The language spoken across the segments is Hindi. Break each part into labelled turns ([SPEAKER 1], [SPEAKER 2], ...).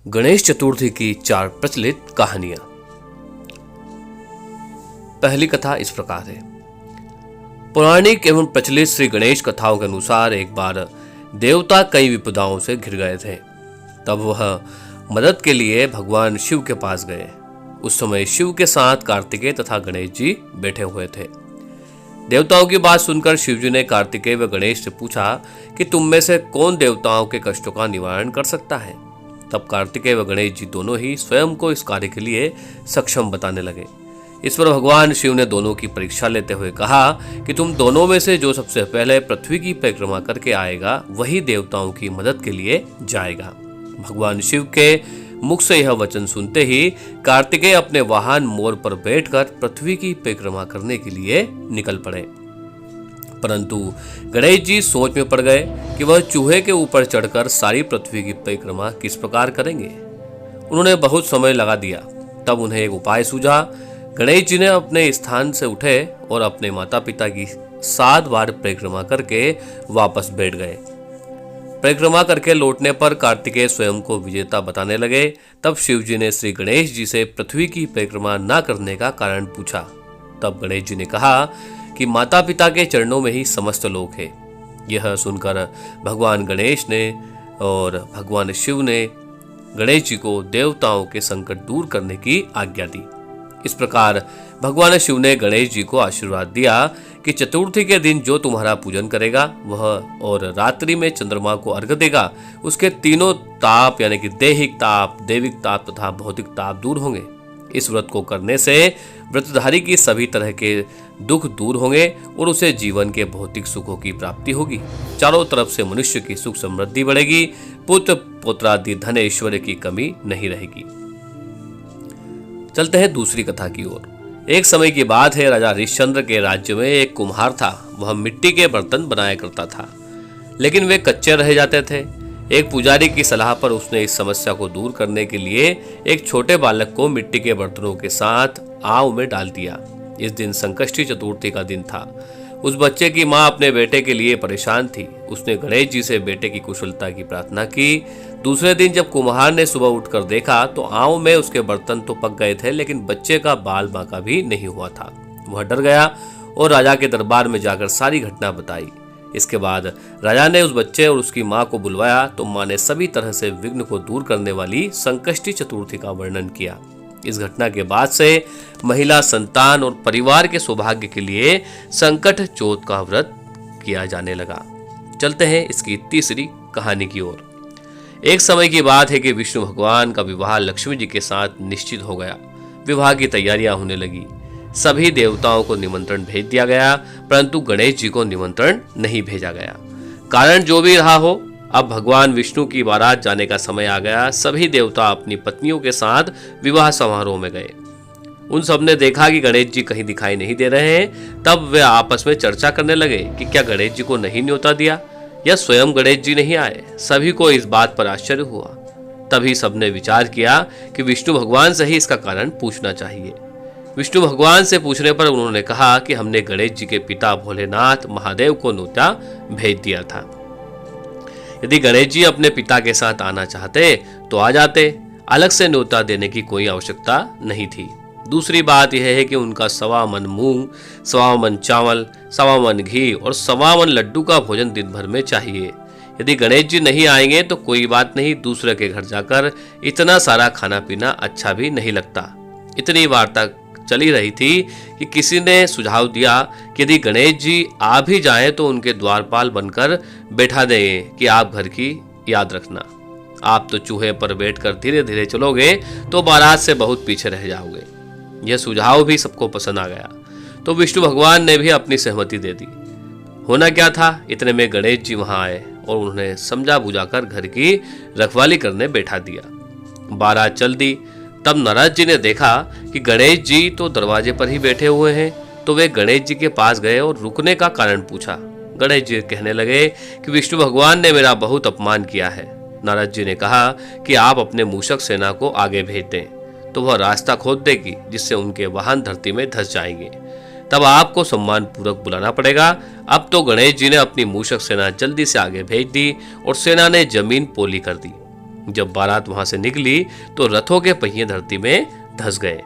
[SPEAKER 1] गणेश चतुर्थी की 4 प्रचलित कहानियां। पहली कथा इस प्रकार है। पौराणिक एवं प्रचलित श्री गणेश कथाओं के अनुसार एक बार देवता कई विपदाओं से घिर गए थे। तब वह मदद के लिए भगवान शिव के पास गए। उस समय शिव के साथ कार्तिकेय तथा गणेश जी बैठे हुए थे। देवताओं की बात सुनकर शिव जी ने कार्तिकेय व गणेश से पूछा कि तुम में से कौन देवताओं के कष्टों का निवारण कर सकता है। तब कार्तिकेय व गणेश जी दोनों ही स्वयं को इस कार्य के लिए सक्षम बताने लगे। इस पर भगवान शिव ने दोनों की परीक्षा लेते हुए कहा कि तुम दोनों में से जो सबसे पहले पृथ्वी की परिक्रमा करके आएगा वही देवताओं की मदद के लिए जाएगा। भगवान शिव के मुख से यह वचन सुनते ही कार्तिकेय अपने वाहन मोर पर बैठकर पृथ्वी की परिक्रमा करने के लिए निकल पड़े। परंतु गणेश जी सोच में पड़ गए कि वह चूहे के ऊपर चढ़कर सारी पृथ्वी की परिक्रमा किस प्रकार करेंगे। उन्होंने बहुत समय लगा दिया। तब उन्हें एक उपाय सूझा। गणेश जी ने अपने स्थान से उठे और अपने माता पिता की 7 बार परिक्रमा करके वापस बैठ गए। परिक्रमा करके लौटने पर कार्तिकेय स्वयं को विजेता बताने लगे। तब शिव जी ने श्री गणेश जी से पृथ्वी की परिक्रमा न करने का कारण पूछा। तब गणेश जी ने कहा कि माता पिता के चरणों में ही समस्त लोक है। यह सुनकर भगवान गणेश ने और भगवान शिव ने गणेश जी को देवताओं के संकट दूर करने की आज्ञा दी। इस प्रकार भगवान शिव ने गणेश जी को आशीर्वाद दिया कि चतुर्थी के दिन जो तुम्हारा पूजन करेगा वह और रात्रि में चंद्रमा को अर्घ्य देगा, उसके तीनों ताप यानी कि दैहिक ताप, दैविक ताप तथा भौतिक ताप दूर होंगे। इस व्रत को करने से व्रतधारी की सभी तरह के दुख दूर होंगे और उसे जीवन के भौतिक सुखों की प्राप्ति होगी। चारों तरफ से मनुष्य की सुख समृद्धि बढ़ेगी। पुत्र पुत्रादि धन ऐश्वर्य की कमी नहीं रहेगी। चलते हैं दूसरी कथा की ओर। एक समय की बात है, राजा हरिश्चंद्र के राज्य में एक कुम्हार था। वह मिट्टी के बर्तन बनाया करता था, लेकिन वे कच्चे रह जाते थे। एक पुजारी की सलाह पर उसने इस समस्या को दूर करने के लिए एक छोटे बालक को मिट्टी के बर्तनों के साथ आग में डाल दिया। इस दिन संकष्टी चतुर्थी का दिन था। उस बच्चे की मां अपने बेटे के लिए परेशान थी। उसने गणेश जी से बेटे की कुशलता की प्रार्थना की। दूसरे दिन जब कुम्हार ने सुबह उठकर देखा तो आग में उसके बर्तन तो पक गए थे, लेकिन बच्चे का बाल बांका भी नहीं हुआ था। वह डर गया और राजा के दरबार में जाकर सारी घटना बताई। इसके बाद राजा ने उस बच्चे और उसकी मां को बुलवाया तो मां ने सभी तरह से विघ्न को दूर करने वाली संकष्टी चतुर्थी का वर्णन किया। इस घटना के बाद से महिला, संतान और परिवार के सौभाग्य के लिए संकट चौथ का व्रत किया जाने लगा। चलते हैं इसकी तीसरी कहानी की ओर। एक समय की बात है कि विष्णु भगवान का विवाह लक्ष्मी जी के साथ निश्चित हो गया। विवाह की तैयारियां होने लगी। सभी देवताओं को निमंत्रण भेज दिया गया, परंतु गणेश जी को निमंत्रण नहीं भेजा गया। कारण जो भी रहा हो, अब भगवान विष्णु की बारात जाने का समय आ गया। सभी देवता अपनी पत्नियों के साथ विवाह समारोह में गए। उन सब ने देखा कि गणेश जी कहीं दिखाई नहीं दे रहे हैं। तब वे आपस में चर्चा करने लगे कि क्या गणेश जी को नहीं न्योता दिया या स्वयं गणेश जी नहीं आए। सभी को इस बात पर आश्चर्य हुआ। तभी सबने विचार किया कि विष्णु भगवान से ही इसका कारण पूछना चाहिए। विष्णु भगवान से पूछने पर उन्होंने कहा कि हमने गणेश जी के पिता भोलेनाथ महादेव को न्योता भेज दिया था। यदि गणेश जी अपने पिता के साथ आना चाहते तो आ जाते। अलग से न्योता देने की कोई आवश्यकता नहीं थी। दूसरी बात यह है कि उनका 1.25 मन मूंग, 1.25 मन चावल, 1.25 मन घी और 1.25 मन लड्डू का भोजन दिन भर में चाहिए। यदि गणेश जी नहीं आएंगे तो कोई बात नहीं, दूसरे के घर जाकर इतना सारा खाना पीना अच्छा भी नहीं लगता। इतनी वार्ता चली रही थी कि किसी ने सुझाव दिया कि यदि गणेश जी आ भी जाएं तो उनके द्वारपाल बनकर बैठा देंगे कि आप घर की याद रखना। आप तो चूहे पर बैठकर धीरे धीरे चलोगे तो बारात से बहुत पीछे रह जाओगे। यह सुझाव भी सबको पसंद आ गया, तो विष्णु भगवान ने भी अपनी सहमति दे दी। होना क्या था, इतने में गणेश जी वहां आए और उन्होंने समझा बुझाकर घर की रखवाली करने बैठा दिया। बारात चल दी। तब नारद जी ने देखा कि गणेश जी तो दरवाजे पर ही बैठे हुए हैं, तो वे गणेश जी के पास गए और रुकने का कारण पूछा। गणेश जी कहने लगे कि विष्णु भगवान ने मेरा बहुत अपमान किया है। नारद जी ने कहा कि आप अपने मूषक सेना को आगे भेज दें, तो वह रास्ता खोद देगी, जिससे उनके वाहन धरती में धंस जाएंगे। तब आपको सम्मान पूर्वक बुलाना पड़ेगा। अब तो गणेश जी ने अपनी मूषक सेना जल्दी से आगे भेज दी और सेना ने जमीन पोली कर दी। जब बारात वहां से निकली तो रथों के पहिए धरती में धंस गए।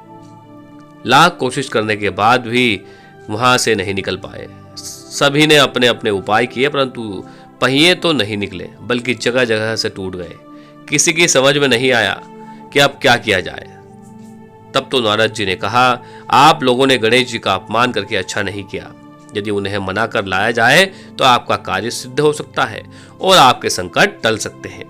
[SPEAKER 1] लाख कोशिश करने के बाद भी वहां से नहीं निकल पाए। सभी ने अपने अपने उपाय किए, परंतु पहिए तो नहीं निकले, बल्कि जगह जगह से टूट गए। किसी की समझ में नहीं आया कि अब क्या किया जाए। तब तो नारद जी ने कहा, आप लोगों ने गणेश जी का अपमान करके अच्छा नहीं किया। यदि उन्हें मना कर लाया जाए तो आपका कार्य सिद्ध हो सकता है और आपके संकट टल सकते हैं।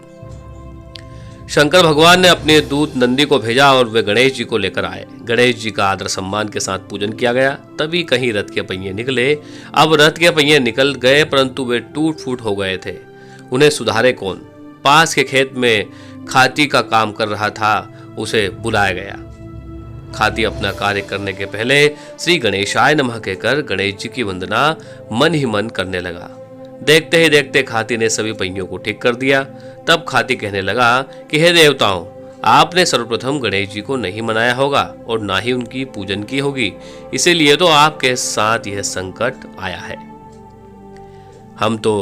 [SPEAKER 1] शंकर भगवान ने अपने दूत नंदी को भेजा और वे गणेश जी को लेकर आए। गणेश जी का आदर सम्मान के साथ पूजन किया गया। तभी कहीं रथ के पहिए निकले। अब रथ के पहिए निकल गए, परंतु वे टूट फूट हो गए थे। उन्हें सुधारे कौन? पास के खेत में खाती का काम कर रहा था, उसे बुलाया गया। खाती अपना कार्य करने के पहले श्री गणेशाय नमः कहकर गणेश जी की वंदना मन ही मन करने लगा। देखते ही देखते खाती ने सभी पहियों को ठीक कर दिया। तब खाती कहने लगा कि हे देवताओं, आपने सर्वप्रथम गणेश जी को नहीं मनाया होगा और ना ही उनकी पूजन की होगी, इसीलिए तो आपके साथ यह संकट आया है। हम तो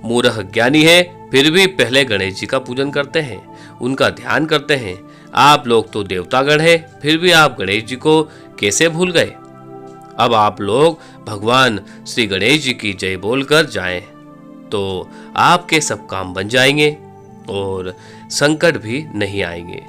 [SPEAKER 1] मूर्ख ज्ञानी हैं, फिर भी पहले गणेश जी का पूजन करते हैं, उनका ध्यान करते हैं। आप लोग तो देवतागण हैं, फिर भी आप गणेश जी को कैसे भूल गए? अब आप लोग भगवान श्री गणेश जी की जय बोलकर जाएं, तो आपके सब काम बन जाएंगे और संकट भी नहीं आएंगे।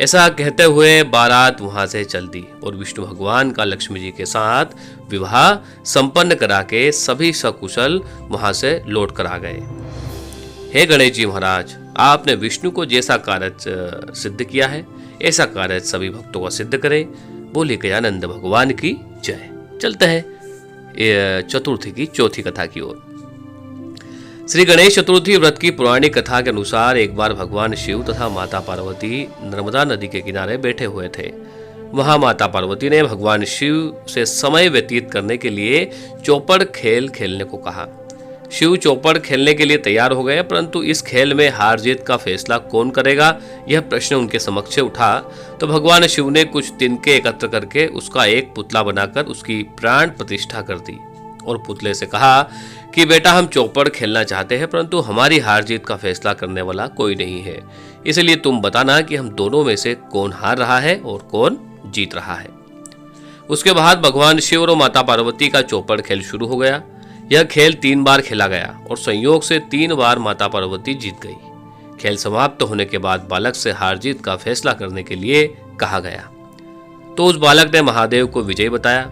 [SPEAKER 1] ऐसा कहते हुए बारात वहां से चल दी और विष्णु भगवान का लक्ष्मी जी के साथ विवाह संपन्न करा के सभी सकुशल वहां से लौट कर आ गए। हे गणेश जी महाराज, आपने विष्णु को जैसा कार्य सिद्ध किया है, ऐसा कार्य सभी भक्तों का सिद्ध करे। बोले गजानंद भगवान की जय। चलते हैं चतुर्थी की चौथी कथा की ओर। श्री गणेश चतुर्थी व्रत की पौराणिक कथा के अनुसार एक बार भगवान शिव तथा माता पार्वती नर्मदा नदी के किनारे बैठे हुए थे। वहां माता पार्वती ने भगवान शिव से समय व्यतीत करने के लिए चौपड़ खेल खेलने को कहा। शिव चौपड़ खेलने के लिए तैयार हो गए, परंतु इस खेल में हार जीत का फैसला कौन करेगा, यह प्रश्न उनके समक्ष उठा। तो भगवान शिव ने कुछ तिनके एकत्र करके उसका एक पुतला बनाकर उसकी प्राण प्रतिष्ठा कर दी और पुतले से कहा कि बेटा, हम चौपड़ खेलना चाहते हैं, परंतु हमारी हार जीत का फैसला करने वाला कोई नहीं है, इसलिए तुम बताना कि हम दोनों में से कौन हार रहा है और कौन जीत रहा है। उसके बाद भगवान शिव और माता पार्वती का चौपड़ खेल शुरू हो गया। यह खेल 3 बार खेला गया और संयोग से 3 बार माता पार्वती जीत गई। खेल समाप्त होने के बाद बालक से हार जीत का फैसला करने के लिए कहा गया, तो उस बालक ने महादेव को विजयी बताया।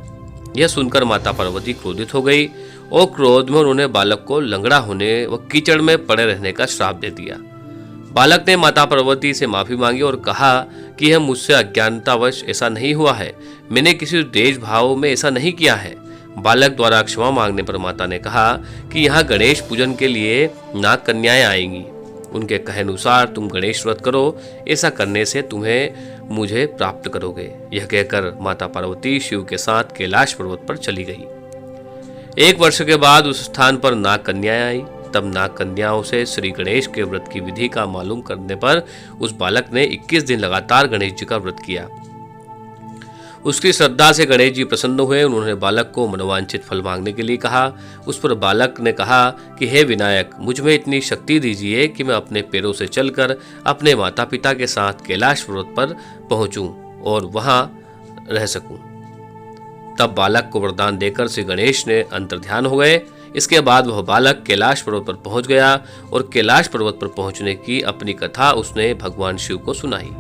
[SPEAKER 1] यह सुनकर माता पार्वती क्रोधित हो गई और क्रोध में उन्होंने बालक को लंगड़ा होने व कीचड़ में पड़े रहने का श्राप दे दिया। बालक ने माता पार्वती से माफी मांगी और कहा कि यह मुझसे अज्ञानतावश ऐसा नहीं हुआ है, मैंने किसी देश भाव में ऐसा नहीं किया है। बालक द्वारा क्षमा मांगने पर माता ने कहा कि यहाँ गणेश पूजन के लिए नाग कन्याएं आएंगी, उनके कहे अनुसार तुम गणेश व्रत करो, ऐसा करने से तुम्हें मुझे प्राप्त करोगे। यह कहकर माता पार्वती शिव के साथ कैलाश पर्वत पर चली गई। 1 वर्ष के बाद उस स्थान पर नाग कन्याएं आई। तब नाग कन्याओं से श्री गणेश के व्रत की विधि का मालूम करने पर उस बालक ने 21 दिन लगातार गणेश जी का व्रत किया। उसकी श्रद्धा से गणेश जी प्रसन्न हुए। उन्होंने बालक को मनोवांछित फल मांगने के लिए कहा। उस पर बालक ने कहा कि हे विनायक, मुझ में इतनी शक्ति दीजिए कि मैं अपने पैरों से चलकर अपने माता पिता के साथ कैलाश पर्वत पर पहुंचूं और वहां रह सकूं। तब बालक को वरदान देकर श्री गणेश ने अंतर्ध्यान हो गए। इसके बाद वह बालक कैलाश पर्वत पर पहुंच गया और कैलाश पर्वत पर पहुंचने की अपनी कथा उसने भगवान शिव को सुनाई।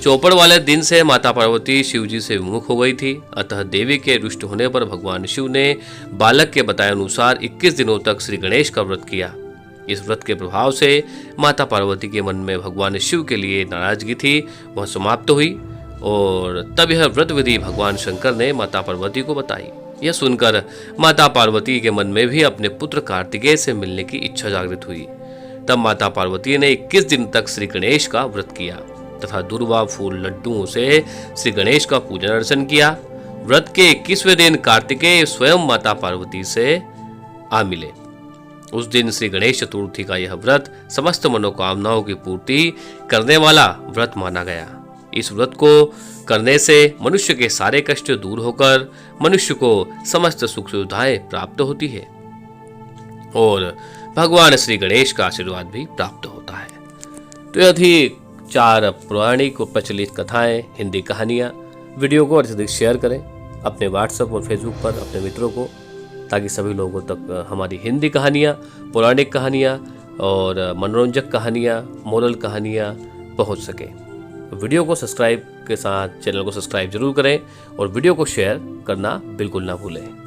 [SPEAKER 1] चौपड़ वाले दिन से माता पार्वती शिव जी से विमुख हो गई थी। अतः देवी के रुष्ट होने पर भगवान शिव ने बालक के बताए अनुसार 21 दिनों तक श्री गणेश का व्रत किया। इस व्रत के प्रभाव से माता पार्वती के मन में भगवान शिव के लिए नाराजगी थी, वह समाप्त हुई और तब यह व्रत विधि भगवान शंकर ने माता पार्वती को बताई। यह सुनकर माता पार्वती के मन में भी अपने पुत्र कार्तिकेय से मिलने की इच्छा जागृत हुई। तब माता पार्वती ने 21 दिन तक श्री गणेश का व्रत किया तथा दुर्वा फूल लड्डुओं से श्री गणेश का पूजन अर्चन किया। व्रत के 21वें दिन कार्तिकेय स्वयं माता पार्वती से आ मिले। उस दिन श्री गणेश चतुर्थी का यह व्रत समस्त मनोकामनाओं की पूर्ति करने वाला व्रत माना गया। इस व्रत को करने से मनुष्य के सारे कष्ट दूर होकर मनुष्य को समस्त सुख सुविधाएं प्राप्त होती है और भगवान श्री गणेश का आशीर्वाद भी प्राप्त होता है। तो यह थी 4 पौराणिक और प्रचलित कथाएं, हिंदी कहानियाँ। वीडियो को अधिक से अधिक शेयर करें अपने व्हाट्सएप और फेसबुक पर अपने मित्रों को, ताकि सभी लोगों तक हमारी हिंदी कहानियाँ, पौराणिक कहानियाँ और मनोरंजक कहानियाँ, मोरल कहानियाँ पहुँच सके। वीडियो को सब्सक्राइब के साथ चैनल को सब्सक्राइब जरूर करें और वीडियो को शेयर करना बिल्कुल ना भूलें।